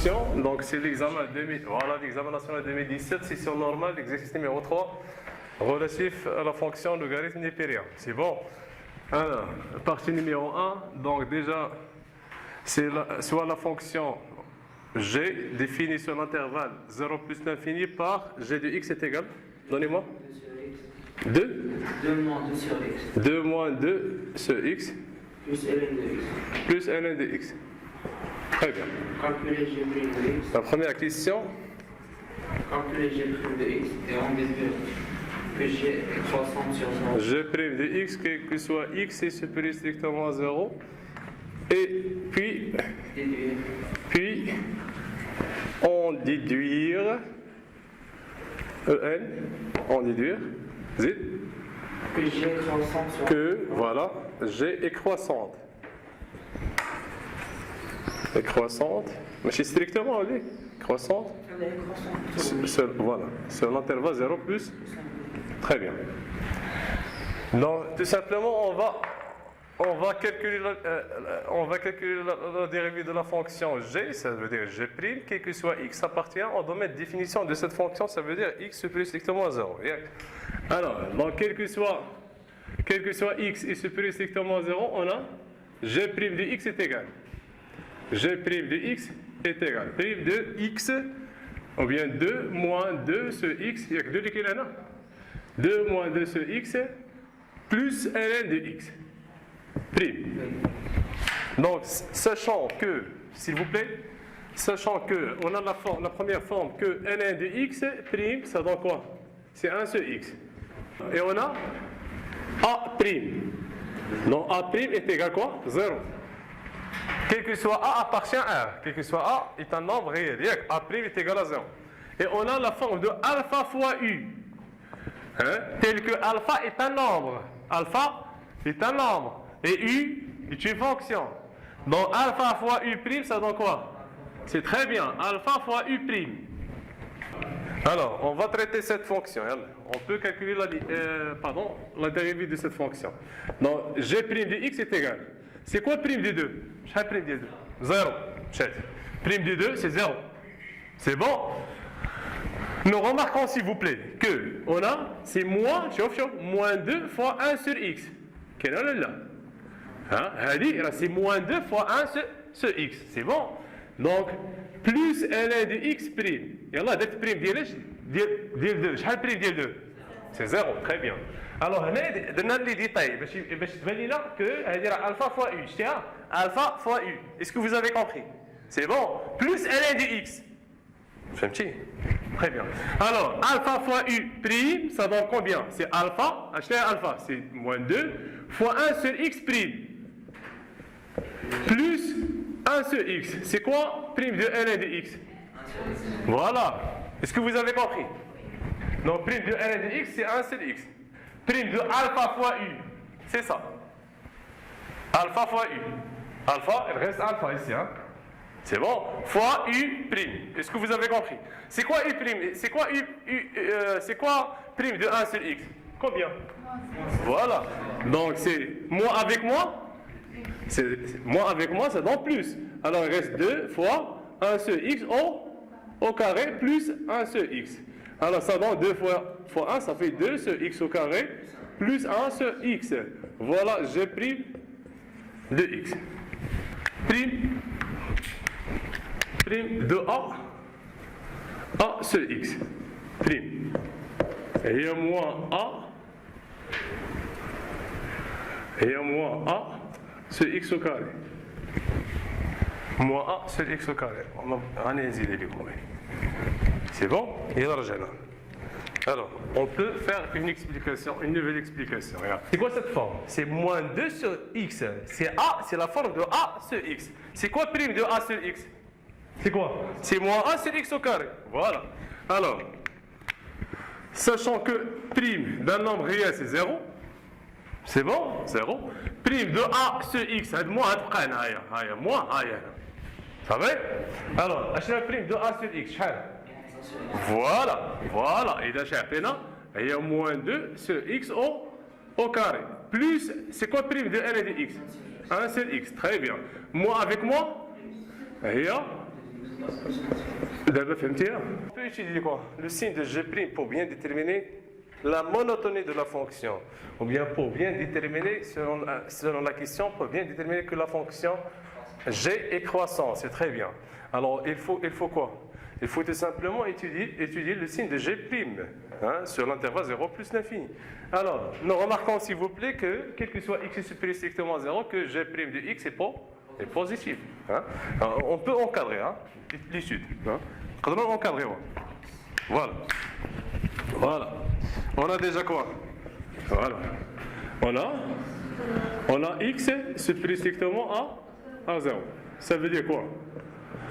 fonction, donc c'est l'examen voilà, l'examen national 2017, session normale, exercice numéro 3, relatif à la fonction logarithme népérien. C'est bon? Alors, partie numéro 1, donc déjà, c'est soit la fonction g définie sur l'intervalle 0 plus l'infini par g de x est égal, donnez-moi 2 moins 2 sur x 2 moins 2 sur x plus ln de x. Plus ln de x. Très bien. Calculer g' de x. La première question. Calculer g' de x et on déduit que g est croissante sur 0. G' de x, quel que soit x, est supérieur strictement à 0. Et puis, on déduire en, on déduire z, que g est croissante sur 0. que, voilà, g est croissante. Est croissante, mais c'est strictement, on dit, croissante. Elle est croissante. Voilà, sur l'intervalle 0 plus. Très bien. Donc, tout simplement, on va calculer la dérivée de la fonction g, ça veut dire g', quel que soit x appartient, on doit mettre définition de cette fonction, ça veut dire x supérieur strictement à 0. Alors, donc, quel que soit x est supérieur strictement à 0, on a g' de x est égal. G' de x est égal. Prime de x, ou bien 2 moins 2 sur x, il n'y a que 2 qui est là, 2 moins 2 sur x, plus ln de x. Prime. Donc, sachant que, s'il vous plaît, sachant que on a la première forme que ln de x, prime, ça donne quoi? C'est 1 sur x. Et on a a prime. Donc, a prime est égal à quoi? 0. Quel que soit A appartient à R. Quel que soit A est un nombre réel. A' est égal à 0. Et on a la forme de alpha fois U. Tel que alpha est un nombre. Alpha est un nombre. Et U est une fonction. Donc alpha fois U', ça donne quoi? C'est très bien. Alpha fois U'. Alors, on va traiter cette fonction. On peut calculer la dérivée de cette fonction. Donc, G' de x est égal. C'est quoi prime de 2? Prime de 2. 0. Prime de 2, c'est 0. C'est bon? Nous remarquons, s'il vous plaît, que on a, c'est moins 2 fois 1 sur x. Quel est là? C'est moins 2 fois 1 sur x. C'est bon? Donc, plus ln de x prime. Yallah, date prime ديال 2. شحال prime ديال 2? C'est 0. Très bien. Alors, هنا درنا لي ديتاي باش تبان لنا que هذه راه alpha fois u. شتيها? Alpha fois u. Est-ce que vous avez compris? C'est bon? Plus ln de x. فهمتي? Très bien. Alors, alpha fois u prime, ça donne combien? C'est alpha. Achetez alpha, c'est moins 2 fois 1 sur x prime. Plus 1 sur x. C'est quoi prime de ln de x? Voilà. Est-ce que vous avez compris? Donc, prime de ln de x, c'est 1 sur x. Prime de alpha fois u, c'est ça. Alpha fois u. Alpha, il reste alpha ici, hein? C'est bon? Fois u prime. Est-ce que vous avez compris? C'est quoi u prime? C'est quoi c'est quoi prime de 1 sur x? Combien? Voilà. Donc c'est moi avec moi. Moi avec moi, ça donne plus. Alors il reste 2 fois 1 sur x au carré plus 1 sur x. Alors ça donne 2 fois 1, ça fait 2 sur x au carré plus 1 sur x. Voilà, j'ai pris de x. Prime de a sur x. Prime. Et moins a sur x au carré. Moins a sur x au carré. C'est bon? Alors, on peut faire une nouvelle explication. Regarde. C'est quoi cette forme? C'est moins 2 sur x. C'est a, c'est la forme de a sur x. C'est quoi prime de a sur x? C'est quoi? C'est moins a sur x au carré. Voilà. Alors, sachant que prime d'un nombre réel c'est 0, c'est bon? 0. Prime de a sur x, c'est moins, ça va? Alors, achète la prime de a sur x, voilà, et il y a moins 2 sur x au carré. Plus, c'est quoi prime de ln de x? 1 sur x, très bien. Moi avec moi, il y a On peut utiliser quoi? Le signe de G' pour bien déterminer la monotonie de la fonction. Ou bien pour bien déterminer, selon la question, pour bien déterminer que la fonction G est croissante. C'est très bien. Alors, il faut quoi? Il faut tout simplement étudier le signe de G' sur l'intervalle 0 plus l'infini. Alors, nous remarquons s'il vous plaît que, quel que soit x supérieur strictement à 0, que G' de x est positif. Alors, on peut encadrer l'étude. On va encadrer. Voilà. On a déjà quoi? Voilà. On a x supérieur strictement à 0. Ça veut dire quoi?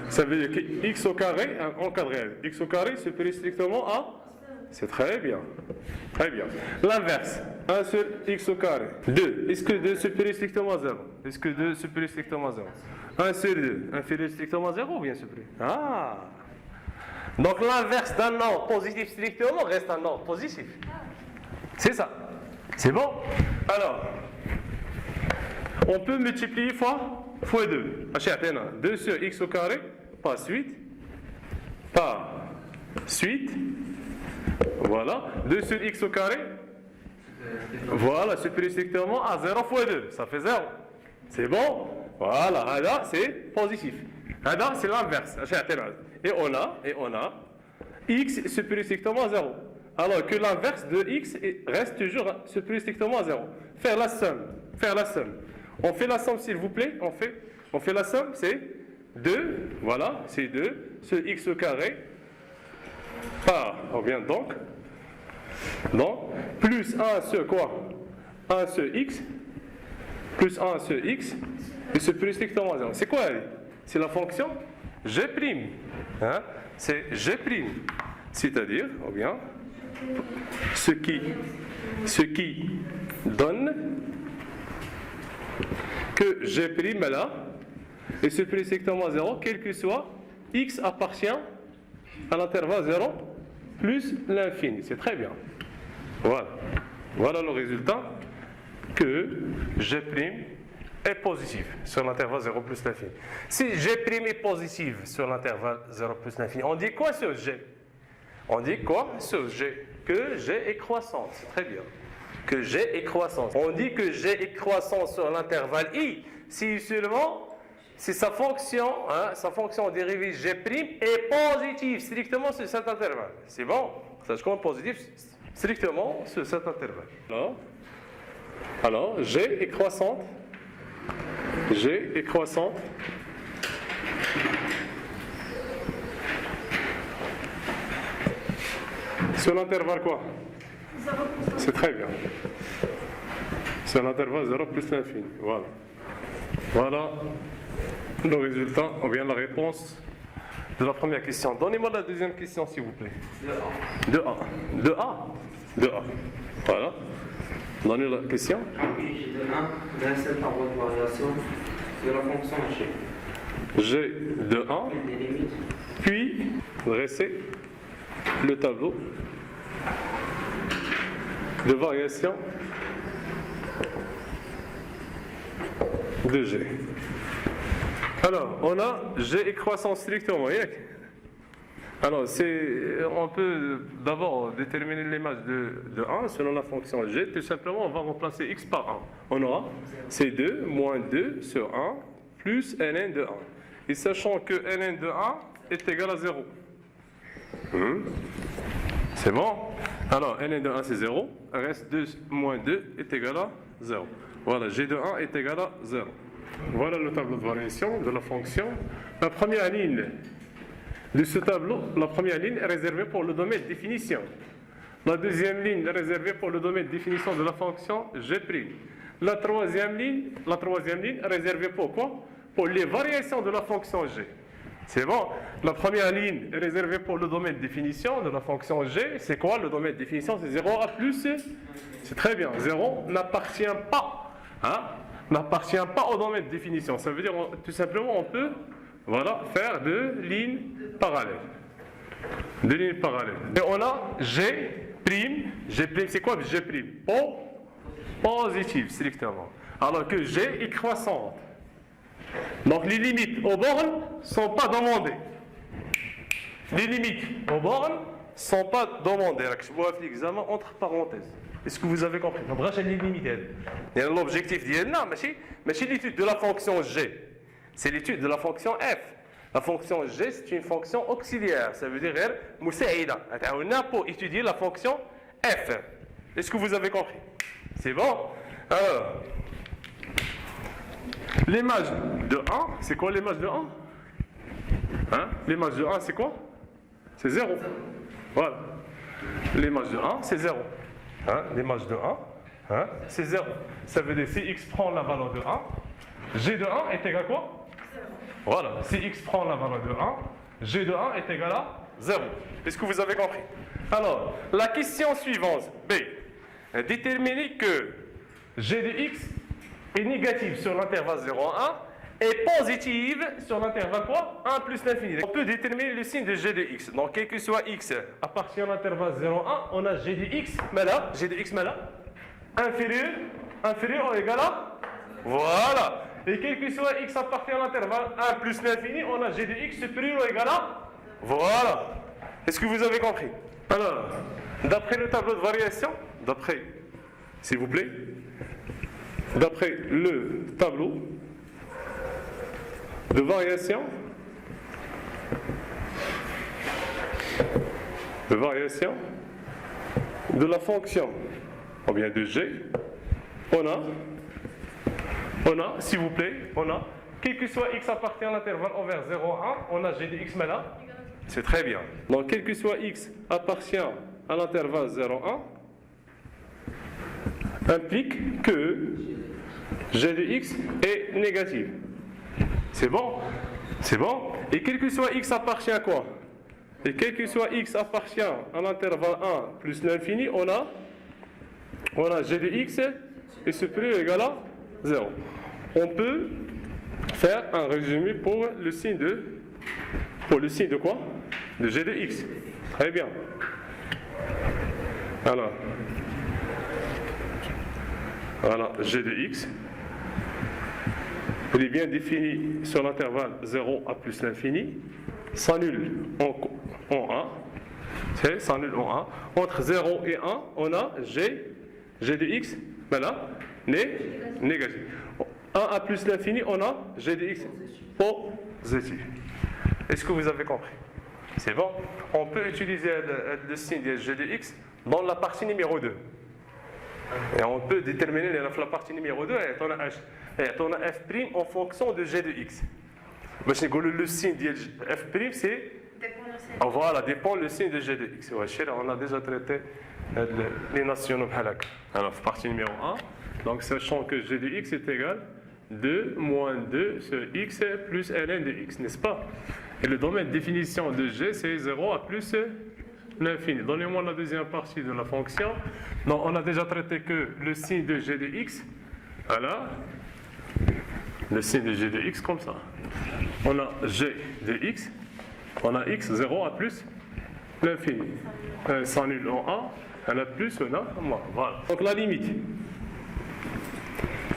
Ça veut dire que x au carré, encadré, x au carré supérieur strictement à... C'est très bien. Très bien. L'inverse, 1 sur x au carré. 2. Est-ce que 2 supérieur strictement à 0? Est-ce que 2 supérieur strictement à 0? 1 sur 2, inférieur strictement à 0 ou bien supérieur? Ah! Donc l'inverse d'un nombre positif strictement reste un nombre positif. C'est ça. C'est bon? Alors, on peut multiplier fois 2. 2 sur x au carré, par suite. Voilà. 2 sur x au carré. Voilà, supérieur strictement à 0 fois 2. Ça fait 0. C'est bon? Voilà. Là, c'est positif. Là, c'est l'inverse. Et on a x supérieur strictement à 0. Alors que l'inverse de x reste toujours supérieur strictement à 0. Faire la somme. On fait la somme, s'il vous plaît. On fait la somme, c'est 2. Voilà, c'est 2 sur x au carré. On vient donc, plus 1 sur quoi? 1 sur x, plus 1 sur x, et supérieur strictement à 0. C'est quoi? C'est la fonction G'. C'est G'. C'est-à-dire, ou bien, ce qui donne que G' est là, et supérieur strictement à 0, quel que soit, x appartient à l'intervalle 0 plus l'infini. C'est très bien. Voilà le résultat, que G' est positif sur l'intervalle 0 plus l'infini. Si G' est positif sur l'intervalle 0 plus l'infini, on dit quoi sur G? On dit quoi sur G? Que G est croissante. C'est très bien. Que G est croissante. On dit que G est croissante sur l'intervalle I si seulement si sa fonction dérivée G' est positive strictement sur cet intervalle. C'est bon? Ça se compte positif strictement sur cet intervalle. Alors, G est croissante. Sur l'intervalle quoi? C'est très bien. Sur l'intervalle 0 plus l'infini. Voilà le résultat, ou bien la réponse de la première question. Donnez-moi la deuxième question, s'il vous plaît. 2A. Voilà. Donnez la question. G de 1, dressé par voie de variation de la fonction G. G de 1, puis dresser le tableau de variation de G. Alors, on a G est croissant strictement, vous voyez? Alors, on peut d'abord déterminer l'image de 1 selon la fonction G. Tout simplement, on va remplacer x par 1. On aura C2 moins 2 sur 1 plus ln de 1. Et sachant que ln de 1 est égal à 0. C'est bon? Alors, ln de 1 c'est 0. Reste 2 moins 2 est égal à 0. Voilà, G de 1 est égal à 0. Voilà le tableau de variation de la fonction. La première ligne de ce tableau, la première ligne est réservée pour le domaine de définition. La deuxième ligne est réservée pour le domaine de définition de la fonction G'. La troisième ligne est réservée pour quoi? Pour les variations de la fonction G. C'est bon? La première ligne est réservée pour le domaine de définition de la fonction G. C'est quoi le domaine de définition? C'est 0 à plus. C'est très bien. 0 n'appartient pas. N'appartient pas au domaine de définition. Ça veut dire tout simplement on peut faire deux lignes parallèles. Et on a G'. G' c'est quoi G'? Positif strictement. Alors que G est croissante. Donc les limites aux bornes ne sont pas demandées. Les limites aux bornes ne sont pas demandées. Je vois l'examen entre parenthèses. Est-ce que vous avez compris? Les limites. L'objectif c'est l'étude de la fonction g. C'est l'étude de la fonction f. La fonction g, c'est une fonction auxiliaire. Ça veut dire pour étudier la fonction f. Est-ce que vous avez compris? C'est bon? Alors, l'image de 1, c'est quoi l'image de 1? Hein? L'image de 1, c'est quoi? C'est 0. Voilà. L'image de 1, c'est 0. Hein? L'image de 1, hein? C'est 0. Ça veut dire si x prend la valeur de 1, g de 1 est égal à quoi? Voilà. Si x prend la valeur de 1, g de 1 est égal à 0. Est-ce que vous avez compris? Alors, la question suivante, B. Déterminez que g de x est négative sur l'intervalle 0 à 1 et positive sur l'intervalle quoi? 1 plus l'infini. On peut déterminer le signe de g de x. Donc, quel que soit x appartient à l'intervalle 0 à 1, on a g de x, mais là, inférieur ou égal à? Voilà. Et quel que soit x appartient à l'intervalle 1 plus l'infini, on a g de x supérieur ou égal à? Voilà. Est-ce que vous avez compris? Alors, d'après le tableau de variation, s'il vous plaît, d'après le tableau de variation, de la fonction, ou bien de g, on a, s'il vous plaît, quel que soit x appartient à l'intervalle envers 0 à 1, on a g de x, mais là, c'est très bien. Donc, quel que soit x appartient à l'intervalle 0 à 1, implique que g de x est négative. C'est bon? C'est bon? Et quel que soit x appartient à quoi? Et quel que soit x appartient à l'intervalle 1 plus l'infini, on a g de x est supérieur ou égal à 0. On peut faire un résumé pour le signe de quoi? De g de x. Très bien. Alors, voilà, g de x. Il est bien défini sur l'intervalle 0 à plus l'infini, s'annule en 1, s'annule en 1. Entre 0 et 1, on a g de x, mais là, négatif. 1 à plus l'infini, on a g de x positif. Est-ce que vous avez compris? C'est bon? On peut utiliser le signe de g de x dans la partie numéro 2. Et on peut déterminer la partie numéro 2, on a f' en fonction de g de x. Le signe de f', c'est. Voilà, dépend le signe de g de x. On a déjà traité les nationaux. Alors, partie numéro 1. Donc, sachant que g de x est égal à 2 moins 2 sur x plus ln de x, n'est-ce pas? Et le domaine de définition de g, c'est 0 à plus l'infini. Donnez-moi la deuxième partie de la fonction. Donc, on a déjà traité que le signe de g de x, voilà, le signe de g de x comme ça. On a g de x, on a x, 0 à plus l'infini. S'annule en 1, on a plus, on a moins. Voilà. Donc, la limite.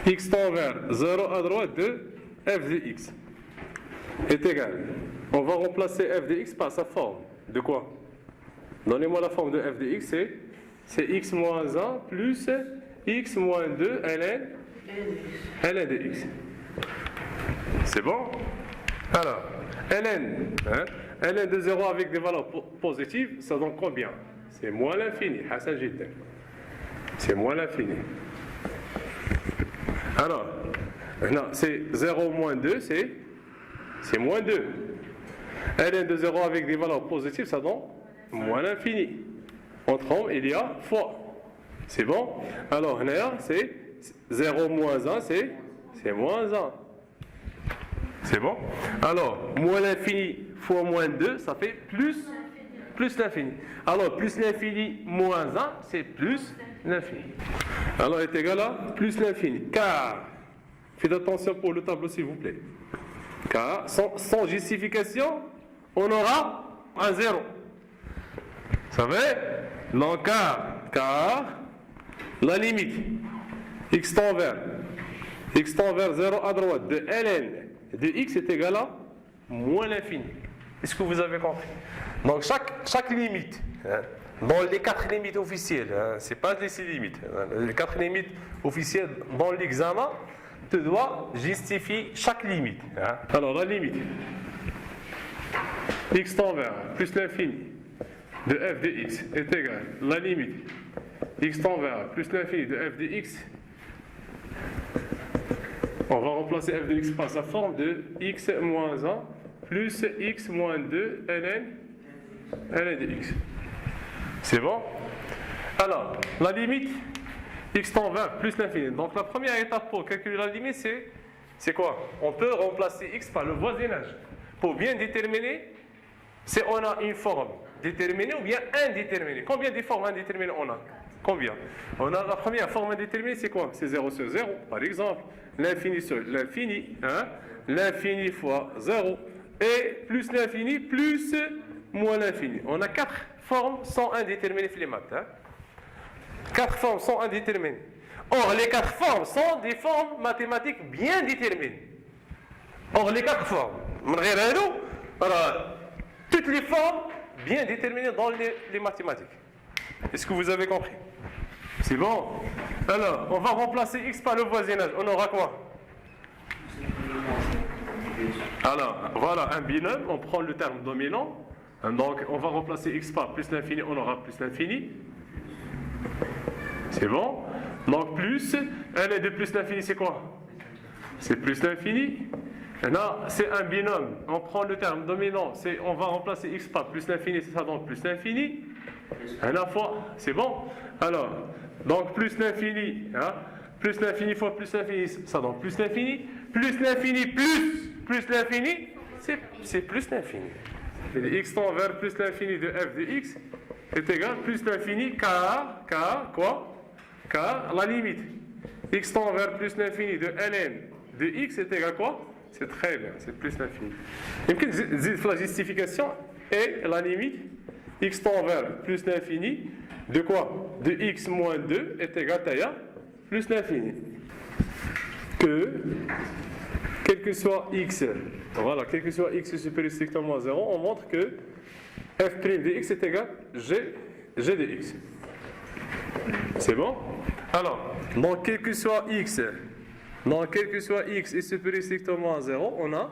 X tend vers 0 à droite de f de x est égal. On va remplacer f de x par sa forme. De quoi? Donnez-moi la forme de f de x, c'est x moins 1 plus x moins 2 ln de x. C'est bon? Alors, ln de 0 avec des valeurs positives, ça donne combien? C'est moins l'infini. Hassan Jidden. C'est moins l'infini. Alors, c'est 0 moins 2, c'est moins 2. ln de 0 avec des valeurs positives, ça donne moins l'infini. Entre eux, il y a fois. C'est bon? Alors, c'est 0 moins 1, c'est moins 1. C'est bon? Alors, moins l'infini fois moins 2, ça fait plus l'infini. Alors, plus l'infini moins 1, c'est plus l'infini. Alors, est égal à plus l'infini. Car, faites attention pour le tableau, s'il vous plaît. Car, sans justification, on aura un 0. Vous savez? Donc, car la limite x tend vers 0 à droite de ln de x est égal à moins l'infini. Est-ce que vous avez compris? Donc chaque limite, hein, dans les 4 limites officielles, hein, ce n'est pas les 6 limites, hein, les 4 limites officielles dans l'examen, tu dois justifier chaque limite. Hein. Alors la limite, x tend vers plus l'infini de f de x est égal à la limite x tend vers plus l'infini de f de x. On va remplacer f de x par sa forme de x moins 1 plus x moins 2 ln de x. C'est bon? Alors, la limite x tend vers plus l'infini. Donc la première étape pour calculer la limite, c'est quoi? On peut remplacer x par le voisinage. Pour bien déterminer si on a une forme déterminée ou bien indéterminée. Combien de formes indéterminées on a? Combien? On a la première forme indéterminée, c'est quoi? C'est 0 sur 0, par exemple. L'infini sur l'infini, hein? L'infini fois 0, et plus l'infini, plus moins l'infini. On a 4 formes sans indéterminées les maths. Hein? 4 formes sans indéterminées. Or, les 4 formes sont des formes mathématiques bien déterminées. Or, les 4 formes, toutes les formes bien déterminées dans les mathématiques. Est-ce que vous avez compris? C'est bon? Alors, on va remplacer x par le voisinage. On aura quoi? Alors, voilà un binôme. On prend le terme dominant. Donc, on va remplacer x par plus l'infini. On aura plus l'infini. C'est bon? Donc, plus. Ln de plus l'infini, c'est quoi? C'est plus l'infini. Là, c'est un binôme. On prend le terme dominant. On va remplacer x par plus l'infini. C'est ça, donc plus l'infini. La fois, c'est bon? Alors, donc plus l'infini, hein? Plus l'infini fois plus l'infini, ça donne plus l'infini. Plus l'infini plus l'infini, c'est plus l'infini. X tend vers plus l'infini de f de x est égal à plus l'infini car quoi? Car la limite. X tend vers plus l'infini de ln de x est égal à quoi? C'est très bien, c'est plus l'infini. La justification est la limite x tend vers plus l'infini de quoi? De x moins 2 est égal à plus l'infini. Quel que soit x, voilà, quel que soit x supérieur strictement à 0, on montre que f' de x est égal à g de x. C'est bon? Alors, donc quel que soit x est supérieur strictement à 0, on a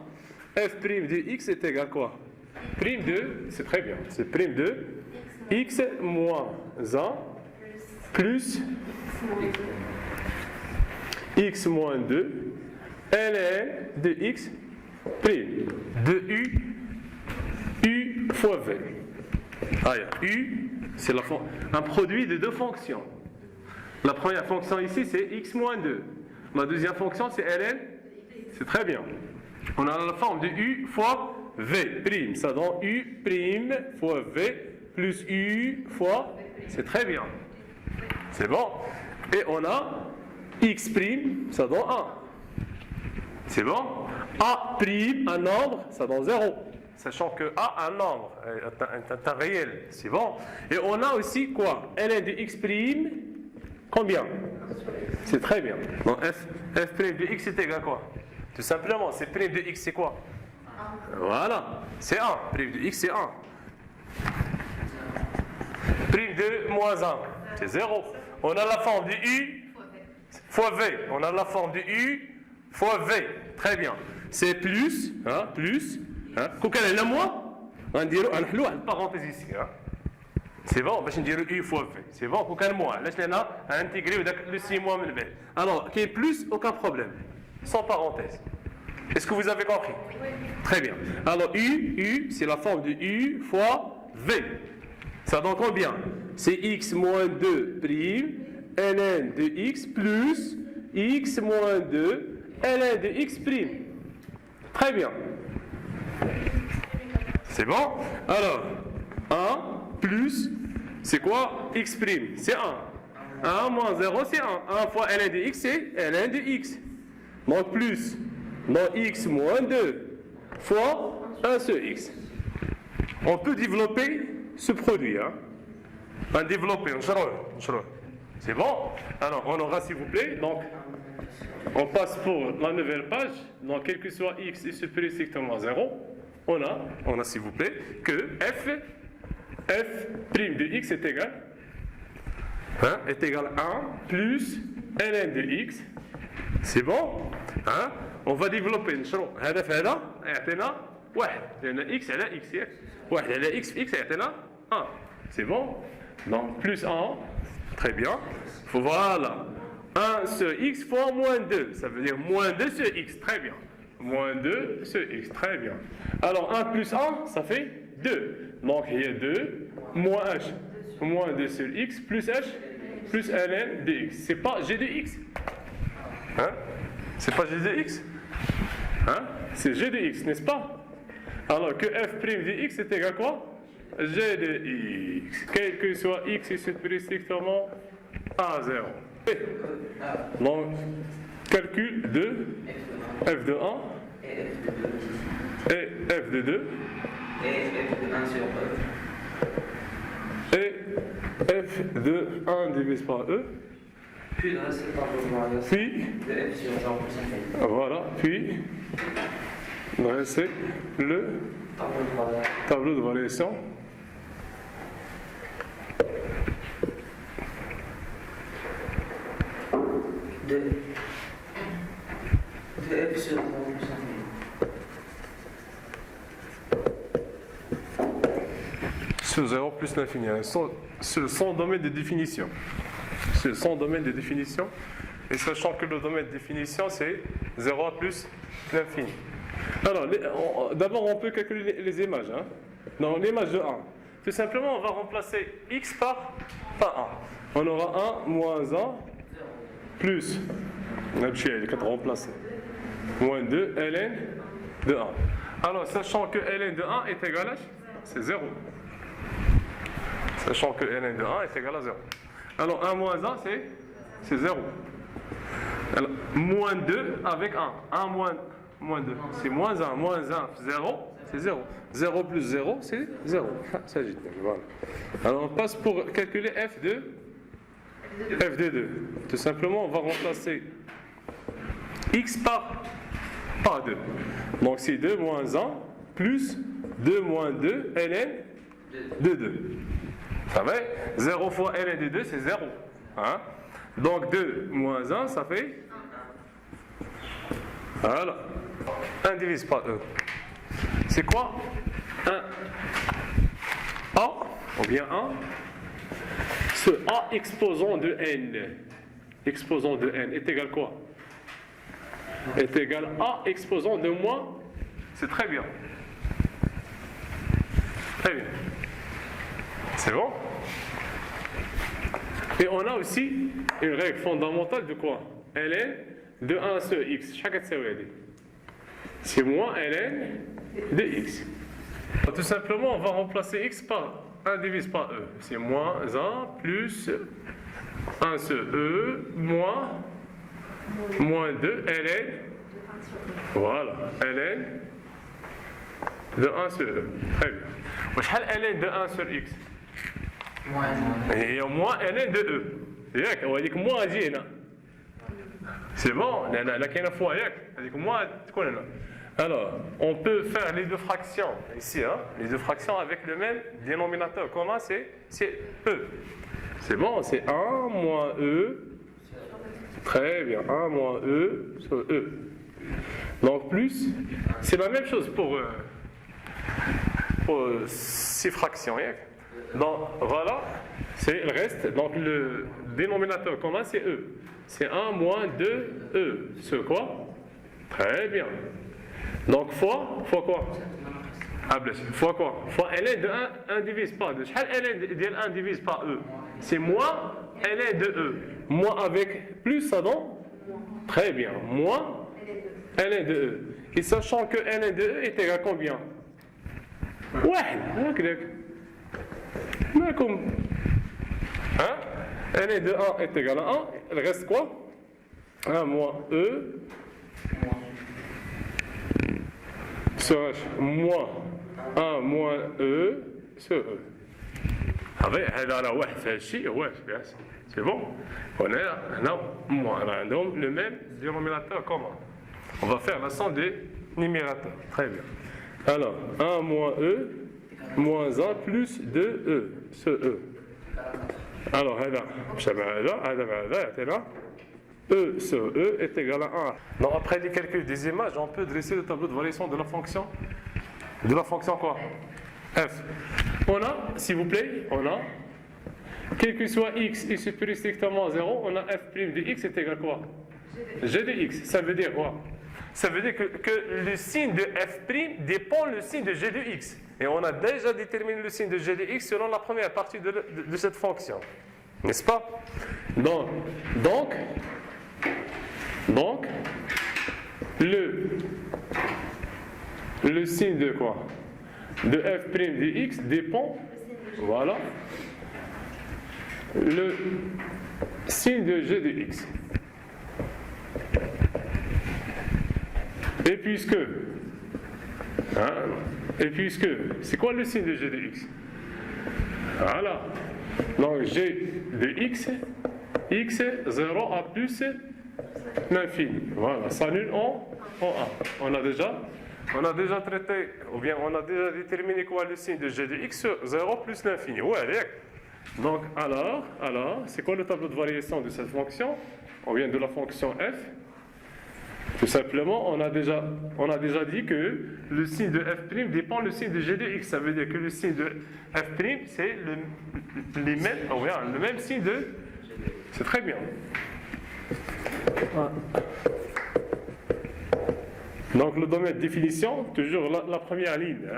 f' de x est égal à quoi? Prime de, c'est très bien, c'est prime de x moins 1 plus x moins 2 ln de x prime de u fois v. U, c'est un produit de deux fonctions. La première fonction ici, c'est x moins 2. La deuxième fonction, c'est ln. C'est très bien. On a la forme de u fois v prime. Ça donne u prime fois v plus u fois. C'est très bien. C'est bon. Et on a x prime, ça donne 1. C'est bon. A prime, un nombre, ça donne 0. Sachant que A, un nombre, est un réel. C'est bon. Et on a aussi quoi? ln de x prime, combien? C'est très bien. Donc f prime de x est égal à quoi? Tout simplement, c'est prime de x, c'est quoi? Voilà, c'est 1. Prime de x, c'est 1. Prime de moins 1, c'est 0. On a la forme de u fois v. On a la forme de u fois v. Très bien. C'est plus, plus. Quand elle est moins, on dirait une parenthèse ici. C'est bon, باش نديرو u fois v. C'est bon, quand elle est moins. Là, je l'ai intégré le 6 mois من بعد. Alors, qui est plus, aucun problème. Sans parenthèse. Est-ce que vous avez compris? Oui. Très bien. Alors, u, c'est la forme de u fois v. Ça donne combien? C'est x moins 2 prime ln de x plus x moins 2 ln de x prime. Très bien. C'est bon? Alors, 1 plus, c'est quoi? X prime, c'est 1. 1 moins 0, c'est 1. 1 fois ln de x, c'est ln de x. Donc plus, donc x moins 2 fois 1 sur x. On peut développer ce produit. On développer, c'est bon? Alors, on aura, s'il vous plaît, donc, on passe pour la nouvelle page. Donc, quel que soit x est supérieur strictement à 0, on a, s'il vous plaît, que f f' de x est égal, hein, est égal à 1 plus ln de x. C'est bon, hein? On va développer. هدف هذا يعطينا 1 لأن x على x ياك 1 على x يعطينا 1. C'est bon? Donc plus 1, très bien. Voilà. 1 sur x fois moins 2, ça veut dire moins 2 sur x, très bien. Moins 2 sur x, très bien. Alors 1 plus 1, ça fait 2. Donc il y a 2, moins h, moins 2 sur x, plus h, plus ln de x. C'est pas g de x. Hein? C'est pas g de x? Hein? C'est g de x, n'est-ce pas? Alors que f' de x est égal à quoi? G de x. Quel que soit x, il supérieur strictement à 0. Donc, calcul de f de 1 et f de 2 et f de 1 sur e. et f de 1 divisé par e. Puis le reste par le variation Puis, de f sur 0 plus infini. voilà, puis, c'est le tableau de variation. De f sur 0 plus infini. Sur 0 plus l'infini. C'est son domaine de définition. C'est son domaine de définition. Et sachant que le domaine de définition, c'est 0 plus l'infini. Alors, d'abord, on peut calculer les images. Hein. Dans l'image de 1, tout simplement, on va remplacer x par 1. On aura 1 moins 1 plus, remplacer, moins 2 ln de 1. Alors, sachant que ln de 1 est égal à, c'est 0. Sachant que ln de 1 est égal à 0. Alors 1 moins 1, c'est 0. Alors, moins 2 avec 1. 1 moins 2, c'est moins 1. Moins 1, 0, c'est 0. 0 plus 0, c'est 0. Ça agite. Voilà. Alors on passe pour calculer f de 2. Tout simplement, on va remplacer x par 2. Donc c'est 2 moins 1 plus 2 moins 2 ln de 2. Ça va? 0 fois ln de 2, c'est 0. Hein? Donc 2 moins 1, ça fait? Voilà. 1 divisé par e. C'est quoi? 1. A, ou bien 1. Ce A exposant de n. Exposant de n est égal quoi? Est égal A exposant de moins. C'est très bien. Très bien. C'est bon? Et on a aussi une règle fondamentale de quoi? ln de 1 sur x. Chaque c'est moins ln de x. Tout simplement, on va remplacer x par 1 divisé par e. C'est moins 1 plus 1 sur e moins 2 ln. Voilà, ln de 1 sur e. Très bien. وشحال ln de 1 sur x؟ هي moins ln de e. ياك وهذيك moins تجي هنا. C'est bon, là كاينه fois ياك هذيك moins تكون هنا. Alors, on peut faire les deux fractions ici, hein, les deux fractions avec le même dénominateur commun, c'est e. C'est bon, c'est 1 moins e. Très bien, 1 moins e sur e. Donc plus, c'est la même chose pour 6 fractions. Donc voilà, c'est le reste. Donc le dénominateur commun, c'est e. C'est 1 moins 2e. C'est quoi? Très bien. Donc fois quoi? Fois quoi? Fois ln de 1 divise par 2. ln de 1 divise par e. C'est moins ln de e. Moins avec plus, ça donne? Très bien. Moins ln de e. Et sachant que ln de e est égal à combien? واحد هكذاك مالكم hein? ln de 1 est égal à 1. Il reste quoi? 1 moins e sur h moins 1 moins e sur e. هذا راه واحد في هذا الشيء واش c'est bon. On est là, moins. Donc le même dénominateur commun. On va faire la somme des numérateurs. Très bien. Alors 1 moins e moins 1 plus 2e, ce e. Alors, هذا E sur E est égal à 1. Donc, après les calculs des images, on peut dresser le tableau de variation de la fonction. De la fonction quoi? F. On a, s'il vous plaît, on a, quel que soit x est supérieur strictement à 0, on a f' de x est égal à quoi? G de x. Ça veut dire quoi? Ça veut dire que le signe de f' dépend du signe de g de x. Et on a déjà déterminé le signe de g de x selon la première partie de cette fonction. N'est-ce pas? Donc le signe de quoi? De f' de x dépend, voilà, le signe de g de x. Et puisque, c'est quoi le signe de g de x? Voilà. Donc g de x, 0 à plus l'infini. Voilà, s'annule en 1. On a déjà traité, ou bien on a déjà déterminé quoi le signe de g de x, 0 plus l'infini. Ouais, donc alors, c'est quoi le tableau de variation de cette fonction? On vient de la fonction f. Tout simplement, on a déjà dit que le signe de f' dépend du signe de g de x. Ça veut dire que le signe de f' c'est le même signe de... C'est très bien. Donc le domaine de définition, toujours la première ligne.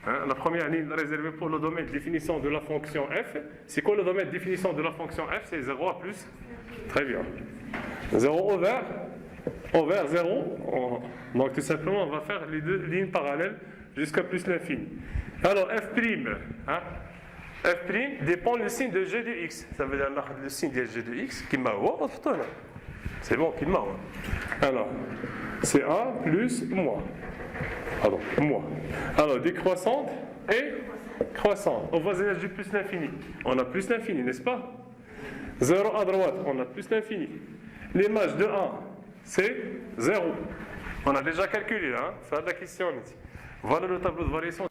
La première ligne réservée pour le domaine de définition de la fonction f. C'est quoi le domaine de définition de la fonction f? C'est 0 à plus. Très bien. 0 vers 0. Donc tout simplement, on va faire les deux lignes parallèles jusqu'à plus l'infini. Alors f', f' dépend du signe de g de x. Ça veut dire le signe de g de x qui m'a... C'est bon, qui m'a... Alors, c'est 1 plus moi. Pardon, moi. Alors, décroissante et croissante. Au voisinage du plus l'infini. On a plus l'infini, n'est-ce pas? 0 à droite, on a plus l'infini. L'image de 1, c'est 0. On a déjà calculé, faire de la question ici. Voilà le tableau de variation.